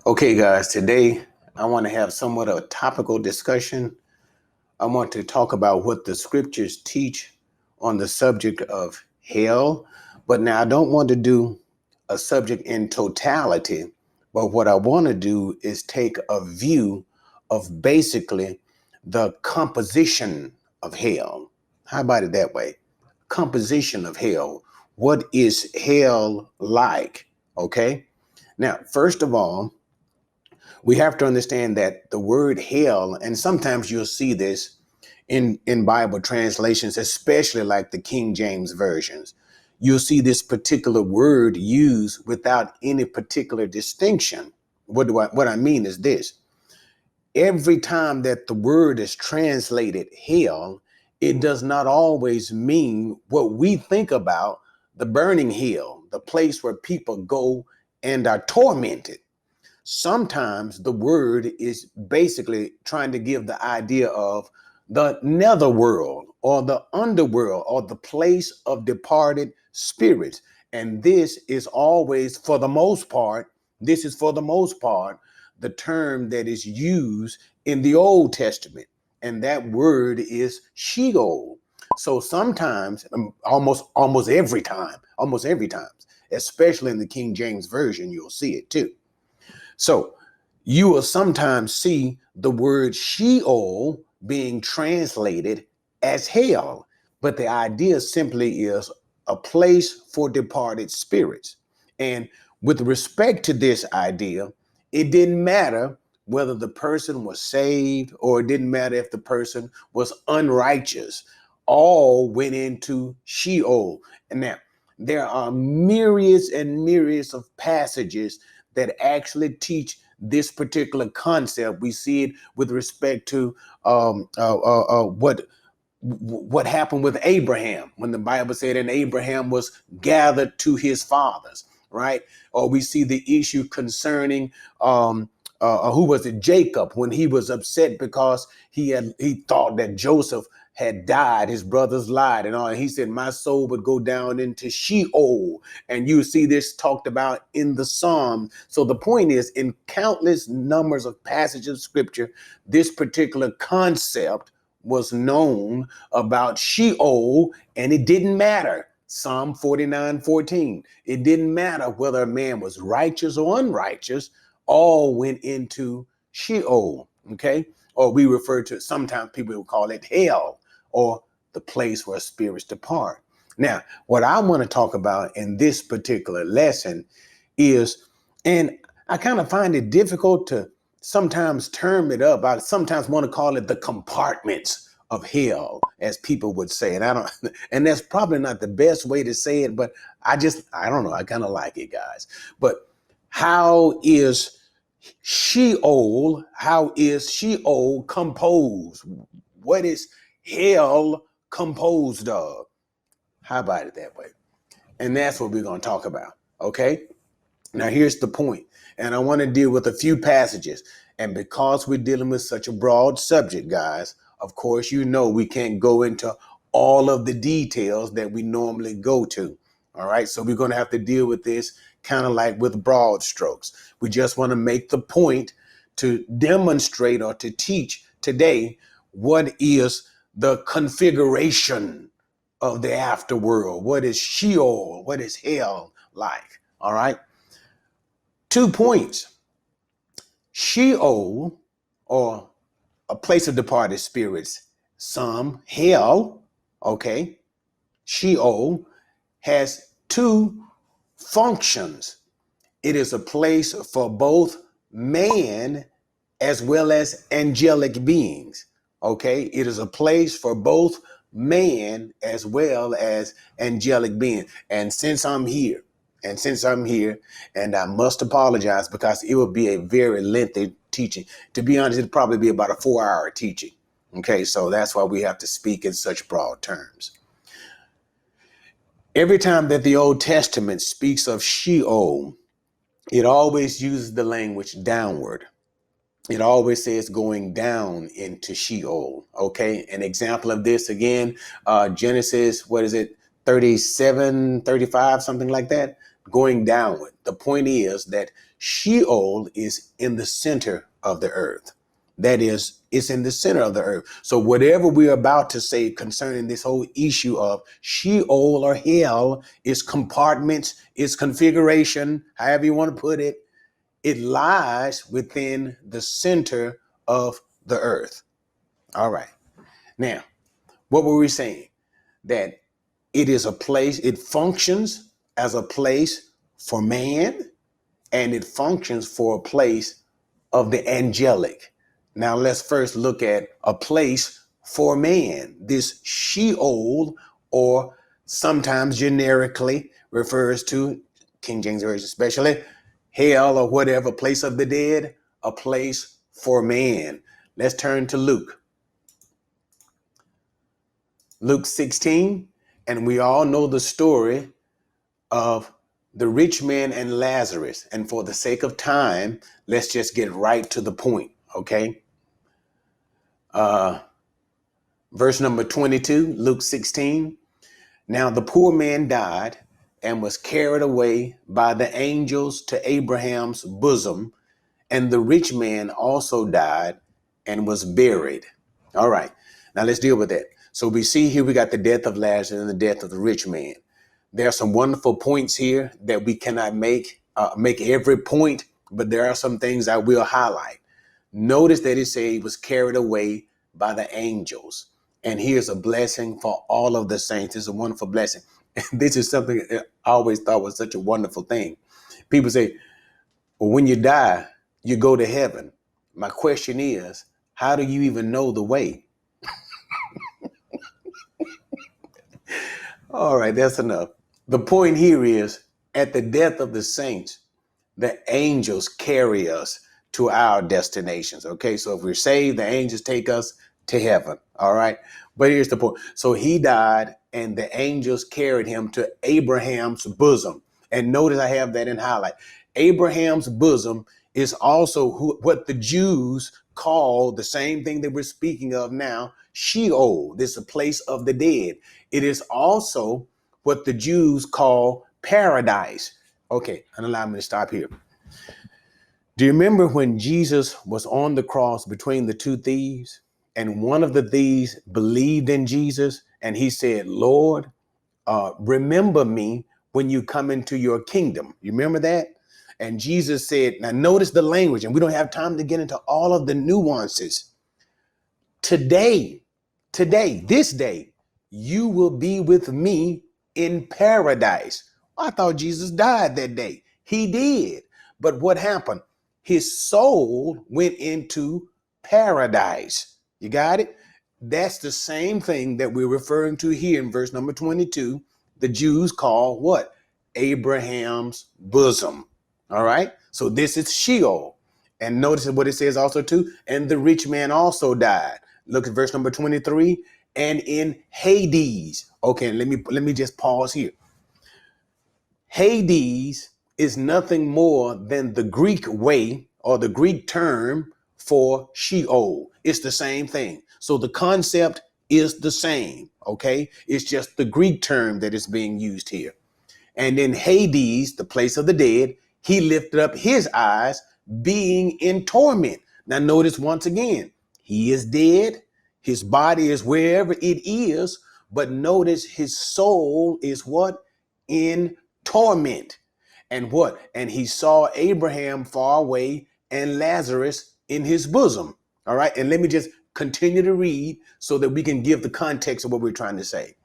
Okay, guys, today I want to have somewhat of a topical discussion. I want to talk about what the scriptures teach on the subject of hell. But now I don't want to do a subject in totality, but what I want to do is take a view of basically the composition of hell. How about it that way? Composition of hell. What is hell like? Okay. Now, first of all, we have to understand that the word hell, and sometimes you'll see this in Bible translations, especially like the King James versions. You'll see this particular word used without any particular distinction. What I mean is this. Every time that the word is translated hell, it does not always mean what we think about the burning hell, the place where people go and are tormented. Sometimes the word is basically trying to give the idea of the netherworld or the underworld or the place of departed spirits. And this is always, for the most part, the term that is used in the Old Testament. And that word is Sheol. So sometimes, almost every time, especially in the King James Version, you'll see it too. So you will sometimes see the word Sheol being translated as hell, but the idea simply is a place for departed spirits. And with respect to this idea, it didn't matter whether the person was saved or it didn't matter if the person was unrighteous. All went into Sheol. And now there are myriads and myriads of passages that actually teach this particular concept. We see it with respect to what happened with Abraham when the Bible said, and Abraham was gathered to his fathers, right? Or we see the issue concerning who was it, Jacob, when he was upset because he thought that Joseph had died, his brothers lied and all. And he said, my soul would go down into Sheol. And you see this talked about in the Psalm. So the point is, in countless numbers of passages of scripture, this particular concept was known about Sheol, and it didn't matter. Psalm 49:14. It didn't matter whether a man was righteous or unrighteous, all went into Sheol. Okay. Or we refer to, sometimes people will call it hell, or the place where spirits depart. Now, what I want to talk about in this particular lesson is, and I kind of find it difficult to sometimes term it up. I sometimes want to call it the compartments of hell, as people would say. And and that's probably not the best way to say it, but I don't know. I kind of like it, guys. But how is Sheol composed? What is hell composed of? How about it that way? And that's what we're going to talk about. Okay. Now, here's the point. And I want to deal with a few passages. And because we're dealing with such a broad subject, guys, of course, we can't go into all of the details that we normally go to. All right. So we're going to have to deal with this kind of like with broad strokes. We just want to make the point to demonstrate or to teach today what is the configuration of the afterworld. What is Sheol? What is hell like? All right. 2 points. Sheol, or a place of departed spirits, some hell, okay. Sheol has 2 functions. It is a place for both man as well as angelic beings. Okay. It is a place for both man as well as angelic beings. And since I'm here, and I must apologize because it will be a very lengthy teaching. To be honest, it'll probably be about a 4-hour teaching. Okay. So that's why we have to speak in such broad terms. Every time that the Old Testament speaks of Sheol, it always uses the language downward. It always says going down into Sheol. Okay. An example of this again, Genesis, 37, 35, something like that, going downward. The point is that Sheol is in the center of the earth. That is, it's in the center of the earth. So whatever we're about to say concerning this whole issue of Sheol or hell, is compartments, is configuration, however you want to put it, it lies within the center of the earth. All right. Now, what were we saying? That it is a place, it functions as a place for man, and it functions for a place of the angelic. Now let's first look at a place for man. This Sheol, or sometimes generically refers to, King James Version especially, hell or whatever, place of the dead, a place for man. Let's turn to Luke. Luke 16, and we all know the story of the rich man and Lazarus. And for the sake of time, let's just get right to the point, okay? Verse number 22, Luke 16. Now the poor man died and was carried away by the angels to Abraham's bosom, and the rich man also died and was buried. All right, now let's deal with that. So we see here we got the death of Lazarus and the death of the rich man. There are some wonderful points here that we cannot make every point, but there are some things I will highlight. Notice that it says he was carried away by the angels. And here's a blessing for all of the saints. It's a wonderful blessing. And this is something I always thought was such a wonderful thing. People say, well, when you die, you go to heaven. My question is, how do you even know the way? All right, that's enough. The point here is, at the death of the saints, the angels carry us to our destinations. Okay, so if we're saved, the angels take us to heaven. All right, but here's the point. So he died and the angels carried him to Abraham's bosom. And notice I have that in highlight. Abraham's bosom is also what the Jews call the same thing that we're speaking of now, Sheol. This is a place of the dead. It is also what the Jews call paradise. Okay, and allow me to stop here. Do you remember when Jesus was on the cross between the two thieves, and one of the thieves believed in Jesus, and he said, Lord, remember me when you come into your kingdom. You remember that? And Jesus said, now notice the language, and we don't have time to get into all of the nuances. Today, this day, you will be with me in paradise. I thought Jesus died that day. He did. But what happened? His soul went into paradise. You got it? That's the same thing that we're referring to here in verse number 22. The Jews call what? Abraham's bosom. All right. So this is Sheol. And notice what it says also too. And the rich man also died. Look at verse number 23. And in Hades. Okay, let me just pause here. Hades is nothing more than the Greek way or the Greek term for Sheol. It's the same thing. So the concept is the same. Okay, it's just the Greek term that is being used here. And in Hades, the place of the dead, he lifted up his eyes, being in torment. Now notice once again, he is dead. His body is wherever it is, but notice his soul is what? In torment. And what? And he saw Abraham far away and Lazarus in his bosom. All right. And let me just continue to read so that we can give the context of what we're trying to say.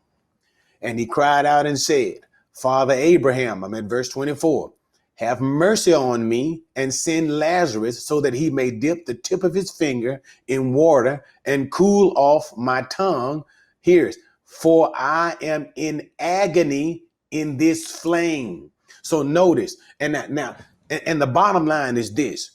And he cried out and said, Father Abraham, I'm at verse 24, have mercy on me and send Lazarus so that he may dip the tip of his finger in water and cool off my tongue. Here's, for I am in agony in this flame. So notice, and the bottom line is this: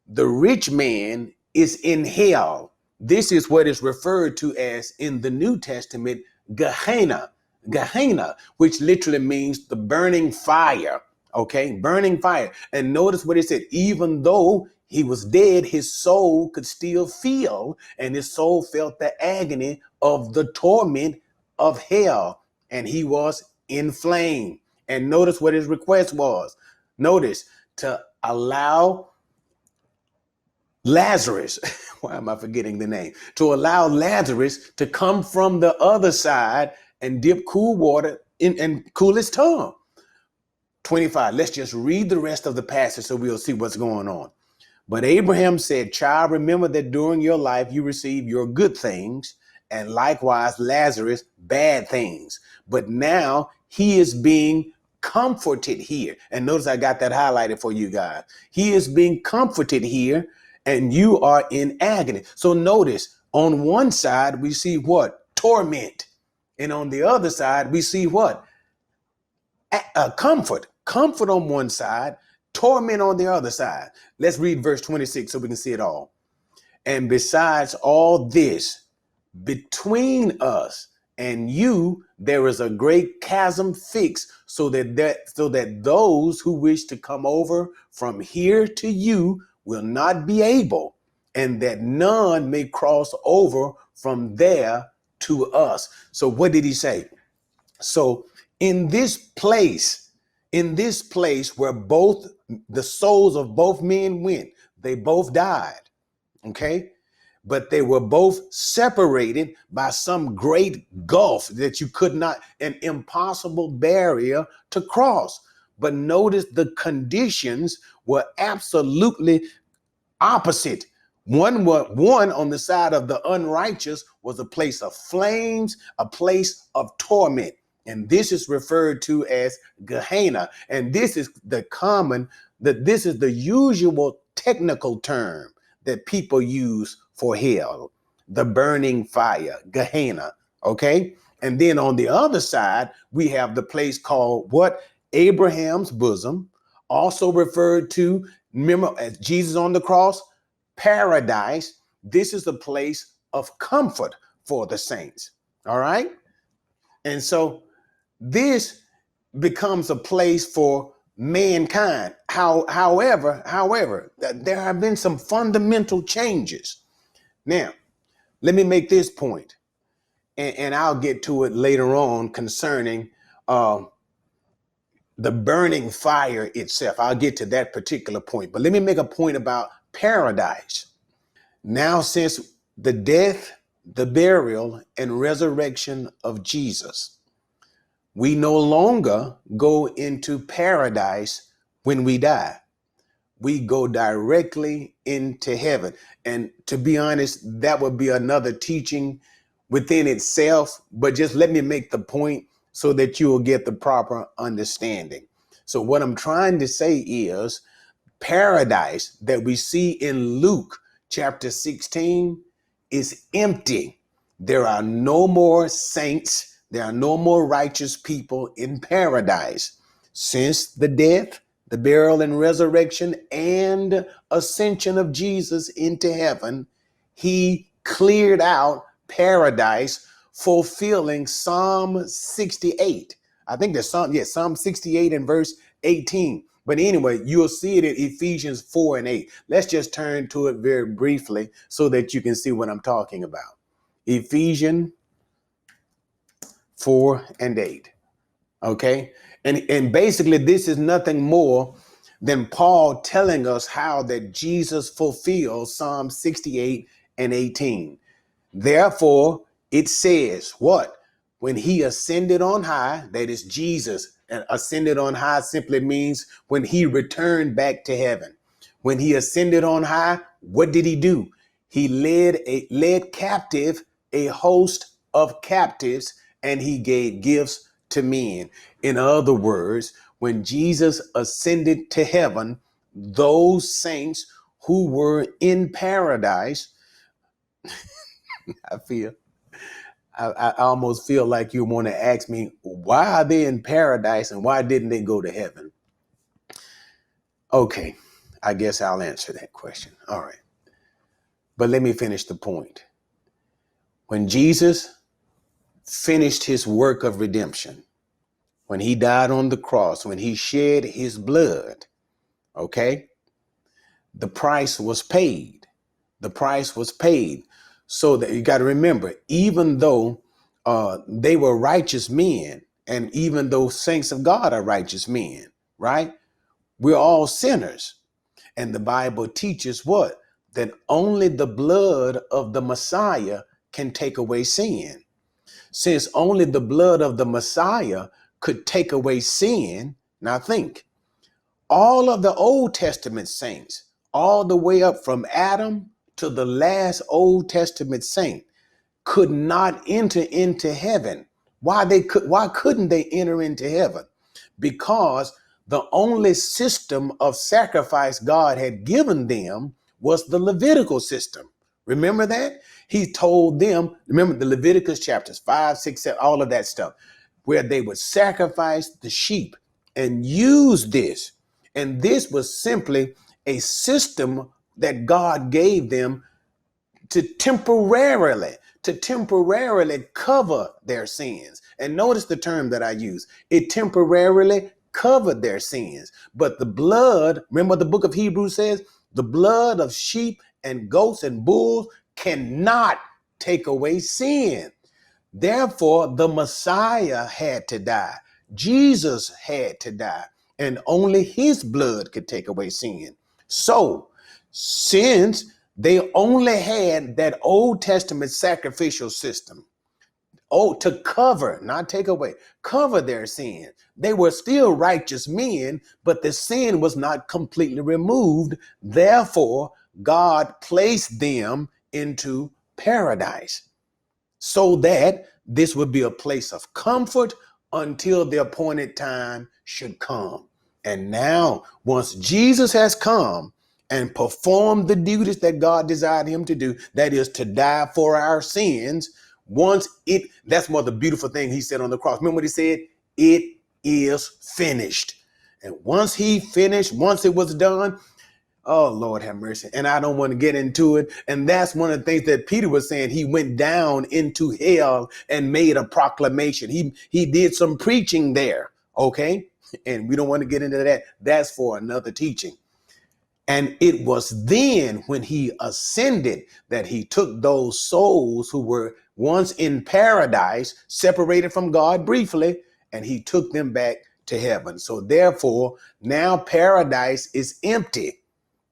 the rich man is in hell. This is what is referred to as in the New Testament, Gehenna. Gehenna, which literally means the burning fire. Okay, burning fire. And notice what it said: even though he was dead, his soul could still feel, and his soul felt the agony of the torment of hell, and he was in flame. And notice what his request was. Notice, to allow Lazarus, why am I forgetting the name? To allow Lazarus to come from the other side and dip cool water in and cool his tongue. 25. Let's just read the rest of the passage so we'll see what's going on. But Abraham said, child, remember that during your life you received your good things, and likewise Lazarus bad things. But now he is being comforted here. And notice I got that highlighted for you guys. He is being comforted here, and you are in agony. So notice on one side we see what? Torment. And on the other side we see what? Comfort. Comfort on one side, torment on the other side. Let's read verse 26 so we can see it all. And besides all this, between us and you, there is a great chasm fixed, so that those who wish to come over from here to you will not be able, and that none may cross over from there to us. So what did he say? So in this place where both the souls of both men went, they both died. Okay. But they were both separated by some great gulf that you could not, an impossible barrier to cross. But notice the conditions were absolutely opposite. One on the side of the unrighteous was a place of flames, a place of torment. And this is referred to as Gehenna. And this is this is the usual technical term that people use for hell, the burning fire, Gehenna. Okay. And then on the other side, we have the place called what? Abraham's bosom, also referred to, remember, as Jesus on the cross, paradise. This is a place of comfort for the saints. All right. And so this becomes a place for mankind. However, there have been some fundamental changes. Now, let me make this point, and I'll get to it later on concerning the burning fire itself. I'll get to that particular point, but let me make a point about paradise. Now, since the death, the burial, and resurrection of Jesus, we no longer go into paradise when we die. We go directly into heaven. And to be honest, that would be another teaching within itself. But just let me make the point so that you will get the proper understanding. So what I'm trying to say is paradise that we see in Luke chapter 16 is empty. There are no more saints. There are no more righteous people in paradise. Since the death, the burial and resurrection and ascension of Jesus into heaven, he cleared out paradise, fulfilling Psalm 68. I think there's Psalm 68 and verse 18. But anyway, you'll see it in Ephesians 4 and 8. Let's just turn to it very briefly so that you can see what I'm talking about. Ephesians 4 and 8. Okay. And basically this is nothing more than Paul telling us how that Jesus fulfills Psalm 68 and 18. Therefore, it says what? When he ascended on high, that is Jesus, and ascended on high simply means when he returned back to heaven. When he ascended on high, what did he do? He led captive a host of captives, and he gave gifts to men. In other words, when Jesus ascended to heaven, those saints who were in paradise, I almost feel like you want to ask me, why are they in paradise and why didn't they go to heaven? Okay, I guess I'll answer that question. All right. But let me finish the point. When Jesus finished his work of redemption, when he died on the cross, when he shed his blood, okay, the price was paid. The price was paid. So that you got to remember, even though they were righteous men, and even though saints of God are righteous men, right? We're all sinners. And the Bible teaches what? That only the blood of the Messiah can take away sin. Since only the blood of the Messiah could take away sin, now think, all of the Old Testament saints, all the way up from Adam to the last Old Testament saint, could not enter into heaven. Why couldn't they enter into heaven? Because the only system of sacrifice God had given them was the Levitical system. Remember that? He told them, remember the Leviticus chapters 5, 6, 7, all of that stuff, where they would sacrifice the sheep and use this. And this was simply a system that God gave them to temporarily cover their sins. And notice the term that I use. It temporarily covered their sins. But the blood, remember what the book of Hebrews says? The blood of sheep and goats and bulls cannot take away sin. Therefore, the Messiah had to die. Jesus had to die. And only his blood could take away sin. So, since they only had that Old Testament sacrificial system, to cover, not take away, cover their sin. They were still righteous men, but the sin was not completely removed. Therefore, God placed them into paradise, so that this would be a place of comfort until the appointed time should come. And now, once Jesus has come and performed the duties that God desired him to do, that is to die for our sins, that's more the beautiful thing he said on the cross. Remember what he said? It is finished. And once he finished, once it was done, oh, Lord have mercy. And I don't want to get into it. And that's one of the things that Peter was saying. He went down into hell and made a proclamation. He did some preaching there. Okay. And we don't want to get into that. That's for another teaching. And it was then when he ascended that he took those souls who were once in paradise, separated from God briefly, and he took them back to heaven. So therefore, now paradise is empty.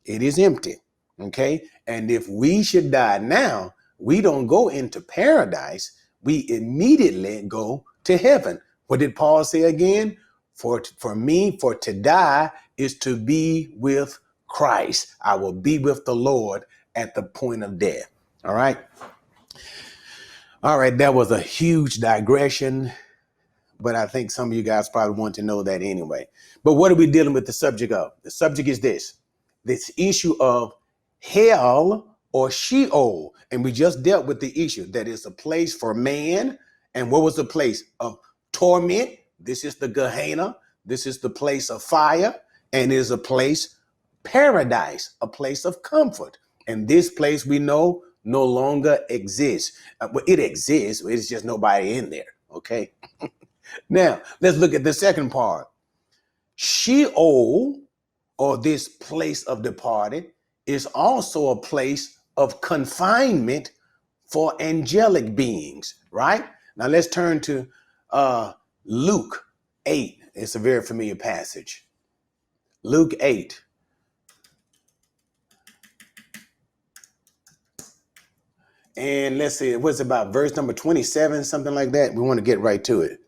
It is empty. Okay. And if we should die now, we don't go into paradise. We immediately go to heaven. What did Paul say again? For to die is to be with Christ. I will be with the Lord at the point of death. All right. All right. That was a huge digression, but I think some of you guys probably want to know that anyway. But what are we dealing with the subject of? The subject is this issue of hell or Sheol. And we just dealt with the issue that is a place for man. And what was the place of torment? This is the Gehenna. This is the place of fire, and is a place, paradise, a place of comfort. And this place we know no longer exists. Well, it exists. It's just nobody in there. Okay. Now let's look at the second part. Sheol, or this place of departed, is also a place of confinement for angelic beings, right? Now let's turn to Luke 8. It's a very familiar passage. Luke 8. And let's see, what's about verse number 27, something like that. We want to get right to it.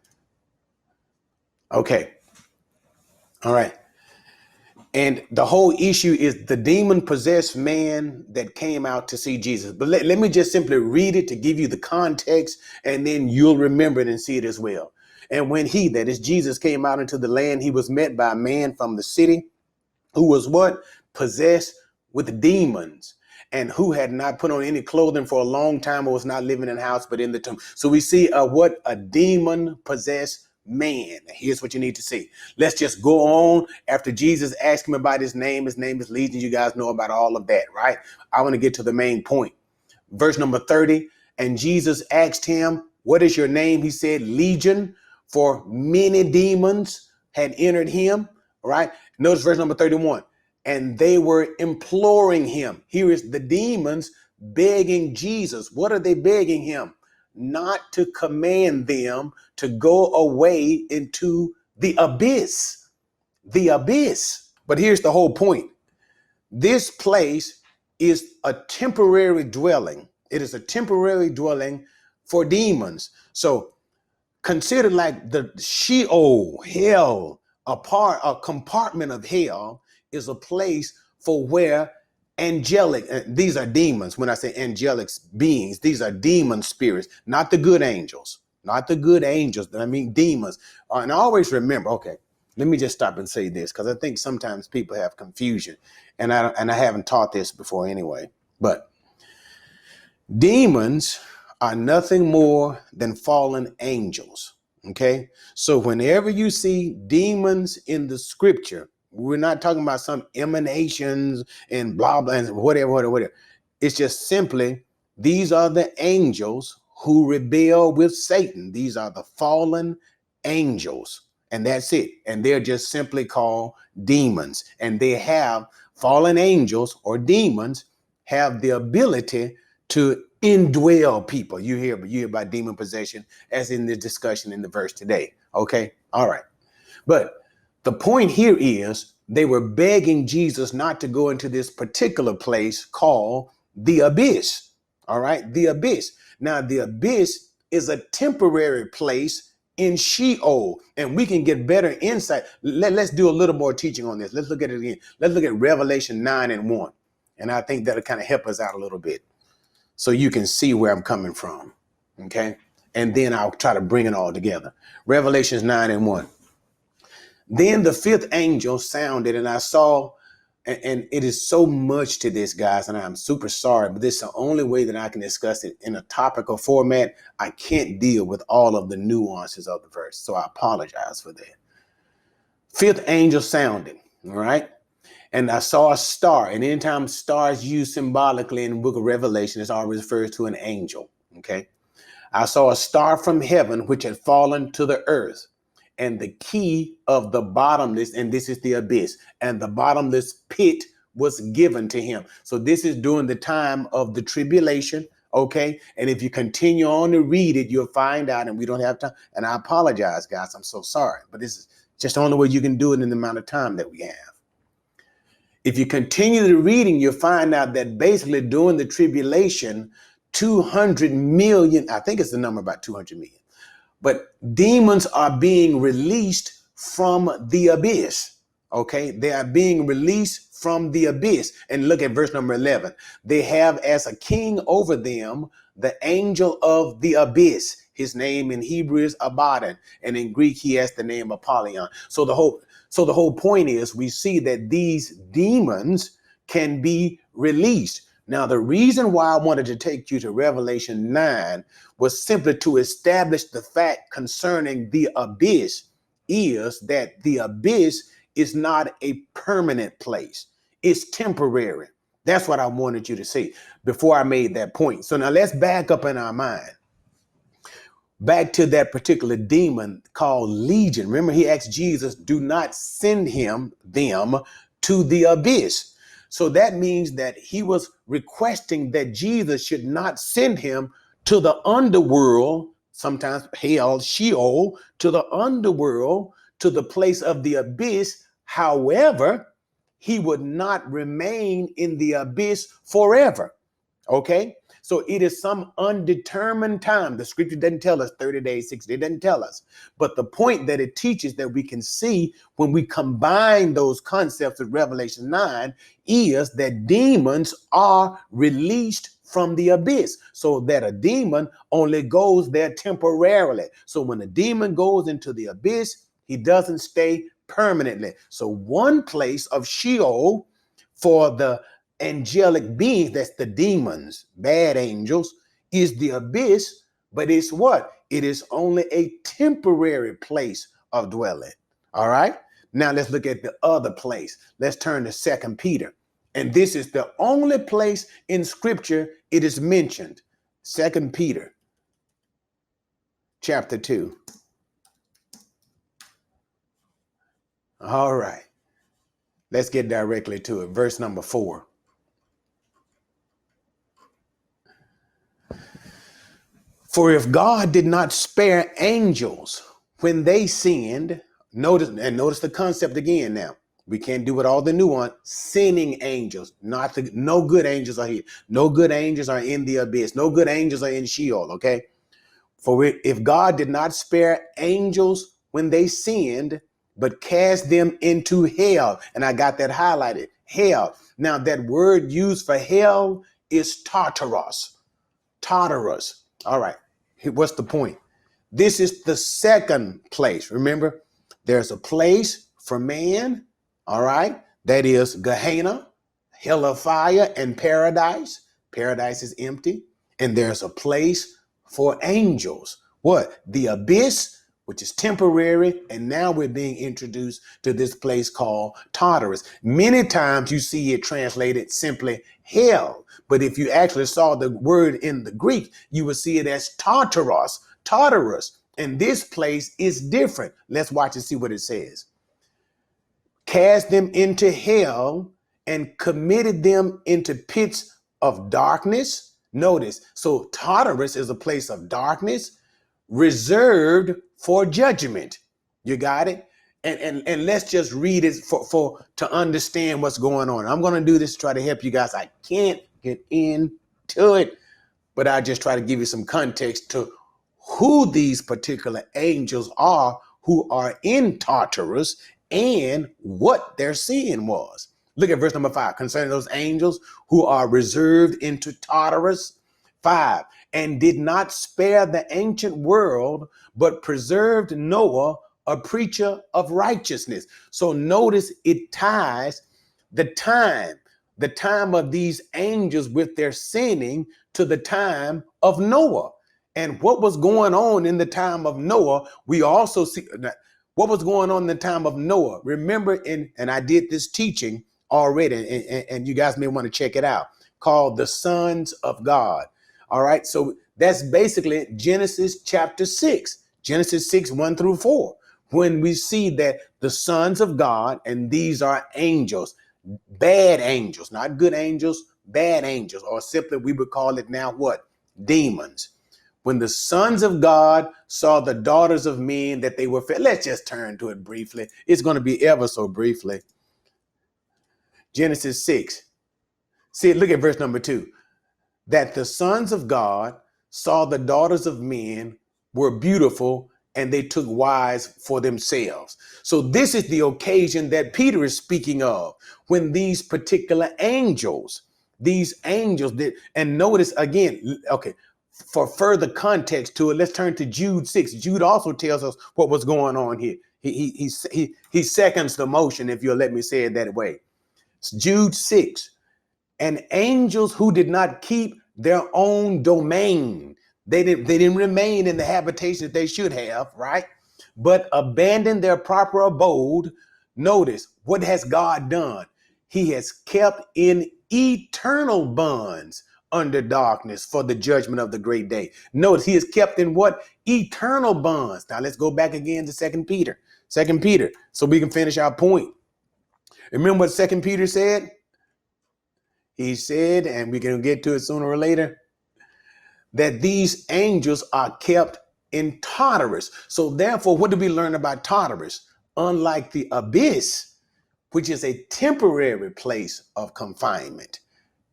Okay. All right. And the whole issue is the demon-possessed man that came out to see Jesus. But let me just simply read it to give you the context, and then you'll remember it and see it as well. And when he, that is Jesus, came out into the land, he was met by a man from the city who was what? Possessed with demons, and who had not put on any clothing for a long time, or was not living in a house, but in the tomb. So we see what? A demon-possessed man. Here's what you need to see. Let's just go on. After Jesus asked him about his name is Legion. You guys know about all of that, right? I want to get to the main point. Verse number 30. And Jesus asked him, what is your name? He said, Legion, for many demons had entered him. All right. Notice verse number 31. And they were imploring him. Here is the demons begging Jesus. What are they begging him? Not to command them to go away into the abyss. The abyss. But here's the whole point. This place is a temporary dwelling. It is a temporary dwelling for demons. So consider like the Sheol, hell, a compartment of hell is a place for where angelic, these are demons. When I say angelic beings, these are demon spirits, not the good angels, not the good angels. I mean demons. And always remember, okay, let me just stop and say this, because I think sometimes people have confusion, and I haven't taught this before anyway. But demons are nothing more than fallen angels. Okay. So whenever you see demons in the scripture, we're not talking about some emanations and blah, blah, and whatever. It's just simply, these are the angels who rebel with Satan. These are the fallen angels. And that's it. And they're just simply called demons. And they have fallen angels or demons have the ability to indwell people. You hear about demon possession as in the discussion in the verse today. Okay. All right. But the point here is they were begging Jesus not to go into this particular place called the abyss. All right. The abyss. Now, the abyss is a temporary place in Sheol, and we can get better insight. Let's do a little more teaching on this. Let's look at it again. Let's look at Revelation 9:1. And I think that'll kind of help us out a little bit, so you can see where I'm coming from, okay? And then I'll try to bring it all together. Revelations 9:1. Then the fifth angel sounded, and I saw, and it is so much to this, guys, and I'm super sorry, but this is the only way that I can discuss it in a topical format. I can't deal with all of the nuances of the verse, so I apologize for that. Fifth angel sounded, all right? And I saw a star, and anytime stars used symbolically in the book of Revelation, it's always referred to an angel, okay? I saw a star from heaven, which had fallen to the earth, and the key of the bottomless, and this is the abyss, and the bottomless pit was given to him. So this is during the time of the tribulation, okay? And if you continue on to read it, you'll find out, and we don't have time, and I apologize, guys, I'm so sorry, but this is just the only way you can do it in the amount of time that we have. If you continue the reading, you'll find out that basically during the tribulation, 200 million, I think it's the number about 200 million, but demons are being released from the abyss. Okay, they are being released from the abyss. And look at verse number 11. They have as a king over them the angel of the abyss. His name in Hebrew is Abaddon, and in Greek he has the name Apollyon. So the whole point is we see that these demons can be released. Now, the reason why I wanted to take you to Revelation 9 was simply to establish the fact concerning the abyss is that the abyss is not a permanent place. It's temporary. That's what I wanted you to see before I made that point. So now let's back up in our mind. Back to that particular demon called Legion. Remember, he asked Jesus, do not send them to the abyss. So that means that he was requesting that Jesus should not send him to the underworld, sometimes hell, Sheol, to the underworld, to the place of the abyss. However, he would not remain in the abyss forever. Okay? So it is some undetermined time. The scripture doesn't tell us 30 days, 60 days, it doesn't tell us. But the point that it teaches that we can see when we combine those concepts with Revelation 9 is that demons are released from the abyss, so that a demon only goes there temporarily. So when a demon goes into the abyss, he doesn't stay permanently. So one place of Sheol for the angelic beings, that's the demons, bad angels, is the abyss, but it's what? It is only a temporary place of dwelling. All right. Now let's look at the other place. Let's turn to 2 Peter. And this is the only place in scripture it is mentioned. 2 Peter chapter 2. All right. Let's get directly to it. Verse number 4. For if God did not spare angels when they sinned, notice the concept again now. We can't do it all the nuance. Sinning angels, no good angels are here. No good angels are in the abyss. No good angels are in Sheol, okay? For if God did not spare angels when they sinned, but cast them into hell, and I got that highlighted, hell. Now that word used for hell is Tartarus. Tartarus. All right, what's the point? This is the second place. Remember, there's a place for man, all right? That is Gehenna, hell of fire, and paradise. Paradise is empty. And there's a place for angels. What? The abyss, which is temporary. And now we're being introduced to this place called Tartarus. Many times you see it translated simply hell. But if you actually saw the word in the Greek, you would see it as Tartarus. Tartarus. And this place is different. Let's watch and see what it says. Cast them into hell and committed them into pits of darkness. Notice, so Tartarus is a place of darkness reserved for judgment. You got it? And let's just read it for to understand what's going on. I'm going to do this to try to help you guys. I can't get into it, but I just try to give you some context to who these particular angels are who are in Tartarus and what their sin was. Look at verse number 5. Concerning those angels who are reserved into Tartarus, 5, and did not spare the ancient world, but preserved Noah, a preacher of righteousness. So notice it ties the time of these angels with their sinning to the time of Noah. And what was going on in the time of Noah, we also see what was going on in the time of Noah. Remember, and I did this teaching already, and you guys may want to check it out, called The Sons of God. All right, so that's basically Genesis chapter 6, Genesis 6, 1 through 4, when we see that the sons of God, and these are angels, bad angels, not good angels, bad angels, or simply we would call it now what? Demons. When the sons of God saw the daughters of men that they were fair. Let's just turn to it briefly. It's going to be ever so briefly. Genesis 6. See, look at verse number 2. That the sons of God saw the daughters of men were beautiful, and they took wives for themselves. So this is the occasion that Peter is speaking of, when these particular angels did, and notice again, okay, for further context to it, let's turn to Jude 6. Jude also tells us what was going on here. He seconds the motion, if you'll let me say it that way. It's Jude 6. And angels who did not keep their own domain. They didn't remain in the habitation that they should have, right? But abandoned their proper abode. Notice, what has God done? He has kept in eternal bonds under darkness for the judgment of the great day. Notice he is kept in what? Eternal bonds. Now let's go back again to 2 Peter. 2 Peter, so we can finish our point. Remember what 2 Peter said? He said, and we can get to it sooner or later, that these angels are kept in Tartarus. So therefore, what do we learn about Tartarus? Unlike the abyss, which is a temporary place of confinement,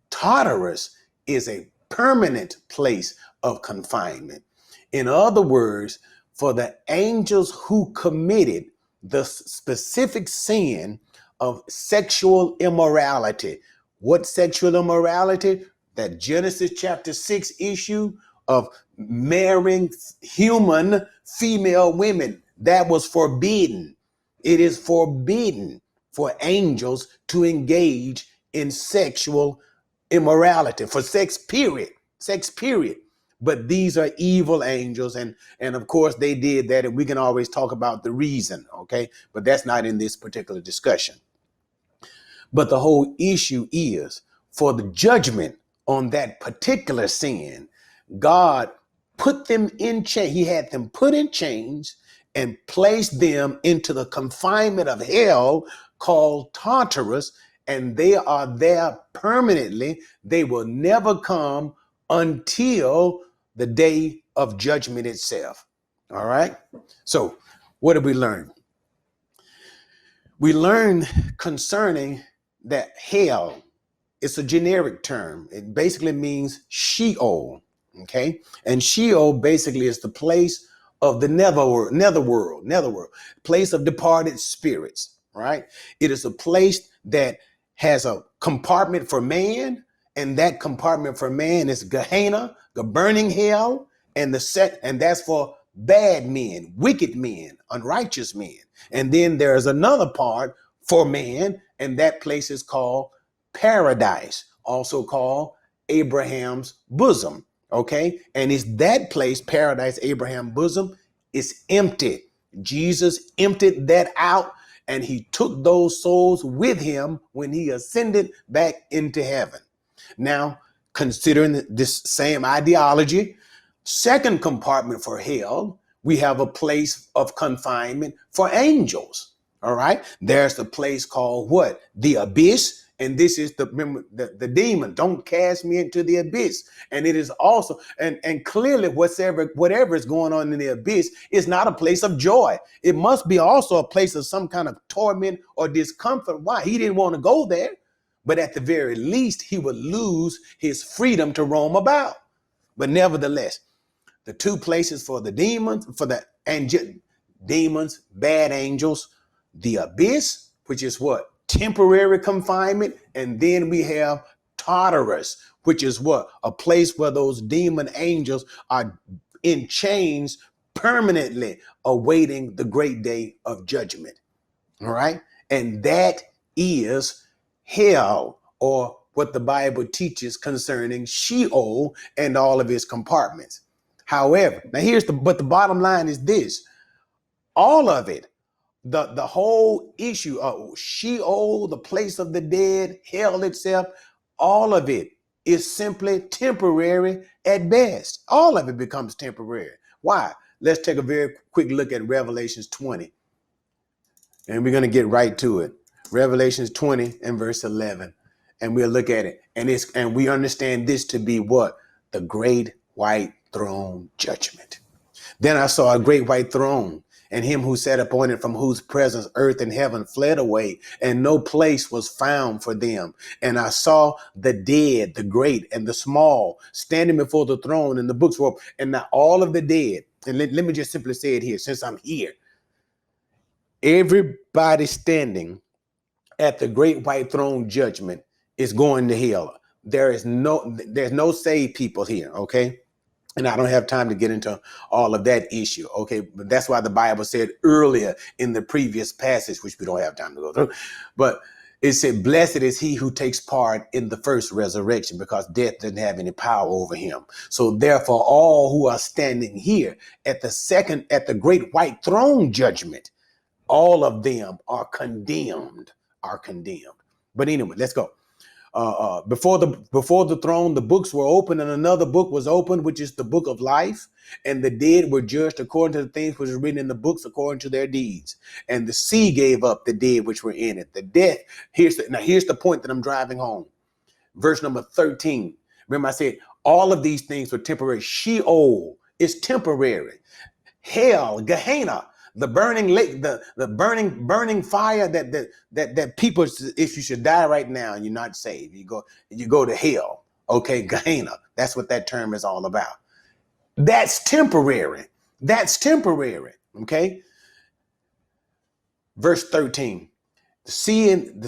Tartarus is a permanent place of confinement. In other words, for the angels who committed the specific sin of sexual immorality. What sexual immorality? That Genesis chapter 6 issue of marrying human female women. That was forbidden. It is forbidden for angels to engage in sexual immorality, for sex, period. Sex, period. But these are evil angels, and of course they did that, and we can always talk about the reason, okay? But that's not in this particular discussion. But the whole issue is, for the judgment on that particular sin, God put them in chains. He had them put in chains and placed them into the confinement of hell called Tartarus, and they are there permanently. They will never come until the day of judgment itself. All right. So what did we learn? We learn concerning that hell, it's a generic term. It basically means Sheol. Okay. And Sheol basically is the place of the netherworld, place of departed spirits, right? It is a place that has a compartment for man, and that compartment for man is Gehenna, the burning hell, and that's for bad men, wicked men, unrighteous men. And then there's another part for man, and that place is called paradise, also called Abraham's bosom. Okay. And it's that place, paradise, Abraham's bosom, is empty. Jesus emptied that out, and he took those souls with him when he ascended back into heaven. Now, considering this same ideology, second compartment for hell, we have a place of confinement for angels. All right. There's the place called what? The abyss. And this is the demon. Don't cast me into the abyss. And it is also, and clearly whatever is going on in the abyss is not a place of joy. It must be also a place of some kind of torment or discomfort. Why? He didn't want to go there. But at the very least, he would lose his freedom to roam about. But nevertheless, the two places for the demons, demons, bad angels, the abyss, which is what? Temporary confinement. And then we have Tartarus, which is what? A place where those demon angels are in chains permanently awaiting the great day of judgment. All right. And that is hell, or what the Bible teaches concerning Sheol and all of its compartments. However, now but the bottom line is this: all of it, the whole issue of Sheol, the place of the dead, hell itself, all of it is simply temporary at best. All of it becomes temporary. Why? Let's take a very quick look at Revelations 20. And we're going to get right to it. Revelations 20 and verse 11. And we'll look at it. And we understand this to be what? The great white throne judgment. Then I saw a great white throne, and him who sat upon it, from whose presence earth and heaven fled away, and no place was found for them. And I saw the dead, the great and the small, standing before the throne, and the books were open. And now all of the dead, and let me just simply say it here, since I'm here. Everybody standing at the great white throne judgment is going to hell. There's no saved people here, okay? And I don't have time to get into all of that issue, okay? But that's why the Bible said earlier in the previous passage, which we don't have time to go through, but it said, blessed is he who takes part in the first resurrection, because death didn't have any power over him. So therefore, all who are standing here at the great white throne judgment, all of them are condemned. But anyway, let's go. Before the throne, the books were open, and another book was opened, which is the book of life. And the dead were judged according to the things which were written in the books, according to their deeds. And the sea gave up the dead which were in it. The death. Here's the point that I'm driving home. Verse number 13. Remember, I said all of these things were temporary. Sheol is temporary. Hell, Gehenna, the burning lake, the burning fire that people, if you should die right now and you're not saved, you go to hell. Okay, Gehenna. That's what that term is all about. That's temporary. Okay. Verse 13. The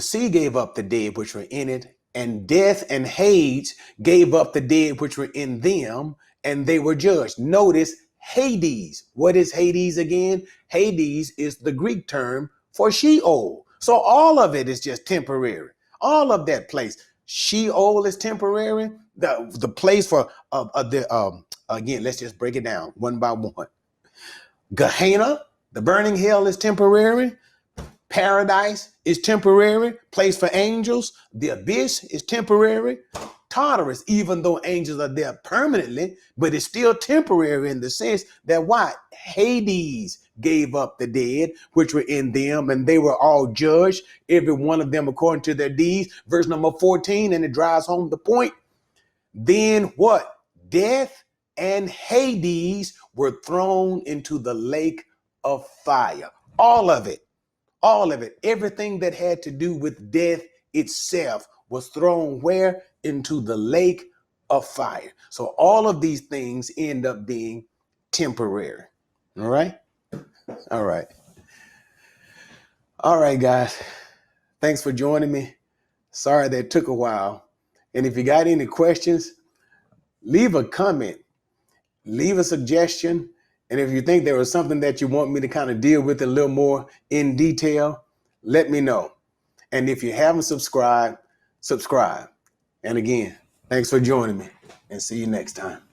sea gave up the dead which were in it, and death and Hades gave up the dead which were in them, and they were judged. Notice Hades. What is Hades again? Hades is the Greek term for Sheol. So all of it is just temporary. All of that place. Sheol is temporary. The place for again, let's just break it down one by one. Gehenna, the burning hell, is temporary. Paradise is temporary. Place for angels. The abyss is temporary. Tartarus, even though angels are there permanently, but it's still temporary in the sense that what? Hades gave up the dead which were in them, and they were all judged, every one of them according to their deeds. Verse number 14, and it drives home the point. Then what? Death and Hades were thrown into the lake of fire. All of it. All of it, everything that had to do with death itself was thrown where? Into the lake of fire. So all of these things end up being temporary. All right? All right. All right, guys. Thanks for joining me. Sorry that it took a while. And if you got any questions, leave a comment, leave a suggestion. And if you think there was something that you want me to kind of deal with a little more in detail, let me know. And if you haven't subscribed, subscribe. And again, thanks for joining me, and see you next time.